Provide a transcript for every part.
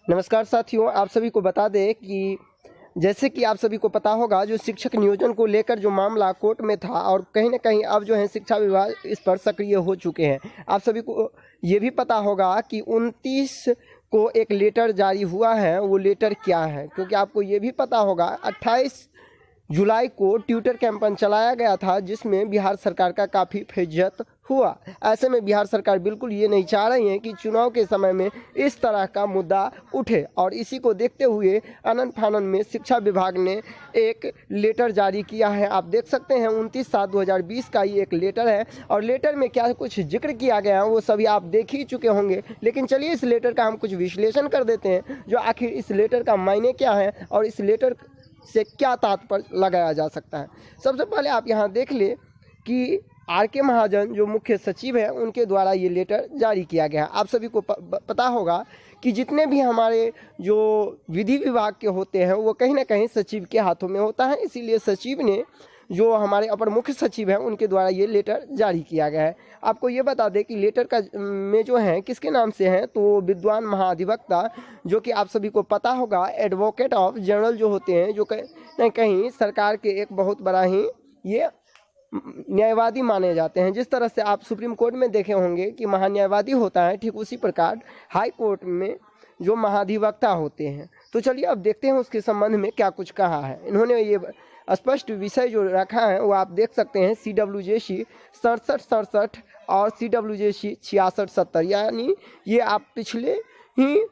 नमस्कार साथियों, आप सभी को बता दें कि जैसे कि आप सभी को पता होगा, जो शिक्षक नियोजन को लेकर जो मामला कोर्ट में था और कहीं न कहीं अब जो है शिक्षा विभाग इस पर सक्रिय हो चुके हैं। आप सभी को ये भी पता होगा कि 29 को एक लेटर जारी हुआ है। वो लेटर क्या है? क्योंकि आपको ये भी पता होगा 28 जुलाई को ट्विटर कैंपेन चलाया गया था, जिसमें बिहार सरकार का काफ़ी फेज़ियत हुआ। ऐसे में बिहार सरकार बिल्कुल ये नहीं चाह रही है कि चुनाव के समय में इस तरह का मुद्दा उठे, और इसी को देखते हुए आनन फानन में शिक्षा विभाग ने एक लेटर जारी किया है। आप देख सकते हैं 29/7/2020 का ये एक लेटर है, और लेटर में क्या कुछ जिक्र किया गया है वो सभी आप देख ही चुके होंगे। लेकिन चलिए इस लेटर का हम कुछ विश्लेषण कर देते हैं, जो आखिर इस लेटर का मायने क्या है और इस लेटर से क्या तात्पर्य लगाया जा सकता है। सबसे पहले आप यहाँ देख ले कि आर.के. महाजन जो मुख्य सचिव हैं, उनके द्वारा ये लेटर जारी किया गया है। आप सभी को पता होगा कि जितने भी हमारे जो विधि विभाग के होते हैं वो कहीं ना कहीं सचिव के हाथों में होता है, इसीलिए सचिव ने जो हमारे अपर मुख्य सचिव हैं उनके द्वारा ये लेटर जारी किया गया है। आपको ये बता दें कि लेटर का में जो है किसके नाम से है, तो विद्वान महाधिवक्ता, जो कि आप सभी को पता होगा एडवोकेट ऑफ जनरल जो होते हैं, जो कहीं कहीं सरकार के एक बहुत बड़ा ही ये न्यायवादी माने जाते हैं। जिस तरह से आप सुप्रीम कोर्ट में देखे होंगे कि महान्यायवादी होता है, ठीक उसी प्रकार हाई कोर्ट में जो महाधिवक्ता होते हैं। तो चलिए अब देखते हैं उसके संबंध में क्या कुछ कहा है। इन्होंने ये स्पष्ट विषय जो रखा है वो आप देख सकते हैं CWJC 6767 और CWJC 6670, यानी ये आप पिछले ही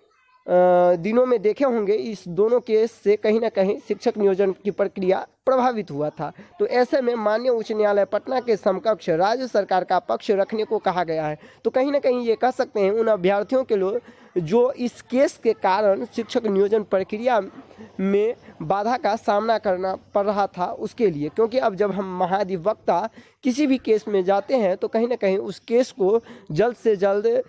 दिनों में देखे होंगे। इस दोनों केस से कहीं ना कहीं शिक्षक नियोजन की प्रक्रिया प्रभावित हुआ था। तो ऐसे में माननीय उच्च न्यायालय पटना के समकक्ष राज्य सरकार का पक्ष रखने को कहा गया है। तो कहीं ना कहीं ये कह सकते हैं उन अभ्यर्थियों के लोग जो इस केस के कारण शिक्षक नियोजन प्रक्रिया में बाधा का सामना करना पड़ रहा था उसके लिए, क्योंकि अब जब हम महाधिवक्ता किसी भी केस में जाते हैं तो कहीं ना कहीं उस केस को जल्द से जल्द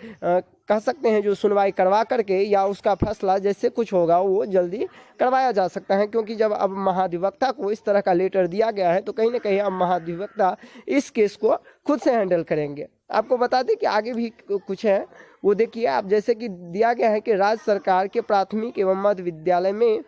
कह सकते हैं जो सुनवाई करवा करके या उसका फैसला जैसे कुछ होगा वो जल्दी करवाया जा सकता है। क्योंकि जब अब महाधिवक्ता को इस तरह का लेटर दिया गया है तो कहीं ना कहीं अब महाधिवक्ता इस केस को खुद से हैंडल करेंगे। आपको बता दें कि आगे भी कुछ है, वो देखिए आप, जैसे कि दिया गया है कि राज्य सरकार के प्राथमिक एवं मध्य विद्यालय में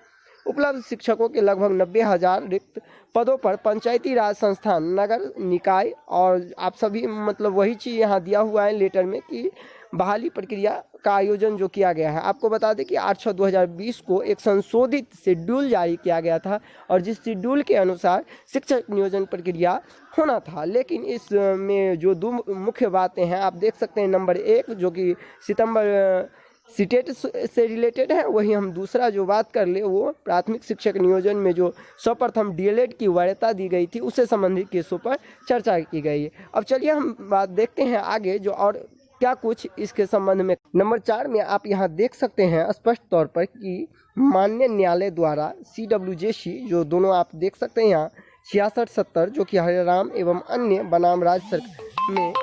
उपलब्ध शिक्षकों के लगभग 90,000 रिक्त पदों पर पंचायती राज संस्थान, नगर निकाय और आप सभी मतलब वही चीज़ यहाँ दिया हुआ है लेटर में कि बहाली प्रक्रिया का आयोजन जो किया गया है। आपको बता दें कि 8/6/2020 को एक संशोधित शेड्यूल जारी किया गया था, और जिस शेड्यूल के अनुसार शिक्षक नियोजन प्रक्रिया होना था। लेकिन इस में जो दो मुख्य बातें हैं आप देख सकते हैं, नंबर 1 जो कि सितंबर सीटेट से रिलेटेड है, वही हम दूसरा जो बात कर ले वो प्राथमिक शिक्षक नियोजन में जो सर्वप्रथम DLED की वरीयता दी गई थी उससे संबंधित केसों पर चर्चा की गई है। अब चलिए हम बात देखते हैं आगे जो और क्या कुछ इसके संबंध में। नंबर 4 में आप यहाँ देख सकते हैं स्पष्ट तौर पर कि माननीय न्यायालय द्वारा CWJC जो दोनों आप देख सकते हैं यहाँ 6670 जो कि हरिराम एवं अन्य बनाम राज्य सरकार में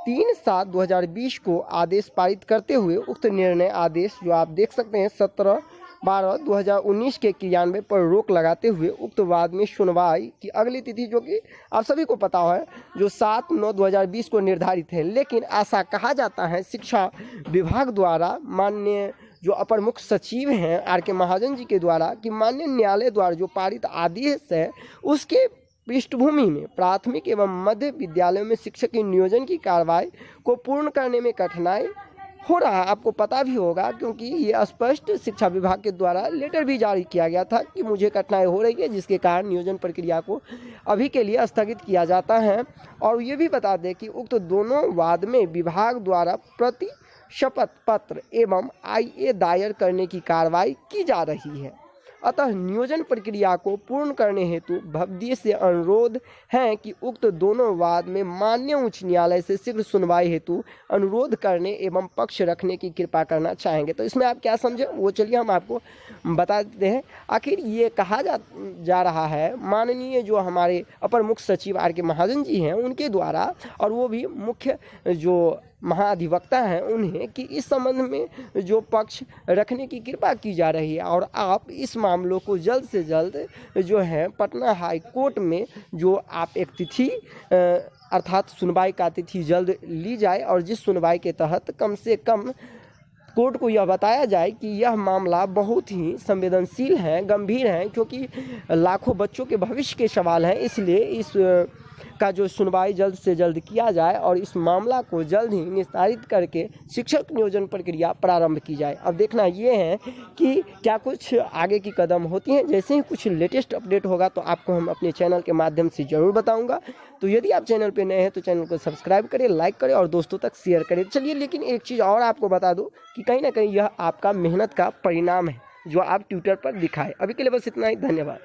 3/7/2020 को आदेश पारित करते हुए उक्त निर्णय आदेश जो आप देख सकते हैं 17/12/2019 के क्रियान्वयन पर रोक लगाते हुए उक्त वाद में सुनवाई की अगली तिथि जो कि आप सभी को पता है जो 7/9/2020 को निर्धारित है। लेकिन ऐसा कहा जाता है शिक्षा विभाग द्वारा माननीय जो अपर मुख्य सचिव हैं R.के. महाजन जी के द्वारा कि माननीय न्यायालय द्वारा जो पारित आदेश है उसके पृष्ठभूमि में प्राथमिक एवं मध्य विद्यालयों में शिक्षक की नियोजन की कार्रवाई को पूर्ण करने में कठिनाई हो रहा है। आपको पता भी होगा क्योंकि ये स्पष्ट शिक्षा विभाग के द्वारा लेटर भी जारी किया गया था कि मुझे कठिनाई हो रही है, जिसके कारण नियोजन प्रक्रिया को अभी के लिए स्थगित किया जाता है। और ये भी बता दें कि उक्त दोनों वाद में विभाग द्वारा प्रति शपथ पत्र एवं IA दायर करने की कार्रवाई की जा रही है। अतः नियोजन प्रक्रिया को पूर्ण करने हेतु भवदीय से अनुरोध है कि उक्त दोनों वाद में माननीय उच्च न्यायालय से शीघ्र सुनवाई हेतु अनुरोध करने एवं पक्ष रखने की कृपा करना चाहेंगे। तो इसमें आप क्या समझे वो चलिए हम आपको बता देते हैं। आखिर ये कहा जा रहा है माननीय जो हमारे अपर मुख्य सचिव R.के. महाजन जी हैं उनके द्वारा, और वो भी मुख्य जो महाधिवक्ता हैं उन्हें, कि इस संबंध में जो पक्ष रखने की कृपा की जा रही है और आप इस मामलों को जल्द से जल्द जो है पटना हाई कोर्ट में जो आप एक तिथि अर्थात सुनवाई का तिथि जल्द ली जाए, और जिस सुनवाई के तहत कम से कम कोर्ट को यह बताया जाए कि यह मामला बहुत ही संवेदनशील है, गंभीर है, क्योंकि लाखों बच्चों के भविष्य के सवाल हैं। इसलिए इस का जो सुनवाई जल्द से जल्द किया जाए और इस मामला को जल्द ही निस्तारित करके शिक्षक नियोजन प्रक्रिया प्रारंभ की जाए। अब देखना ये है कि क्या कुछ आगे की कदम होती हैं। जैसे ही कुछ लेटेस्ट अपडेट होगा तो आपको हम अपने चैनल के माध्यम से ज़रूर बताऊंगा। तो यदि आप चैनल पे नए हैं तो चैनल को सब्सक्राइब करें, लाइक करें और दोस्तों तक शेयर करें। चलिए, लेकिन एक चीज़ और आपको बता दूँ कि कहीं ना कहीं यह आपका मेहनत का परिणाम है जो आप ट्विटर पर दिखाए। अभी के लिए बस इतना ही, धन्यवाद।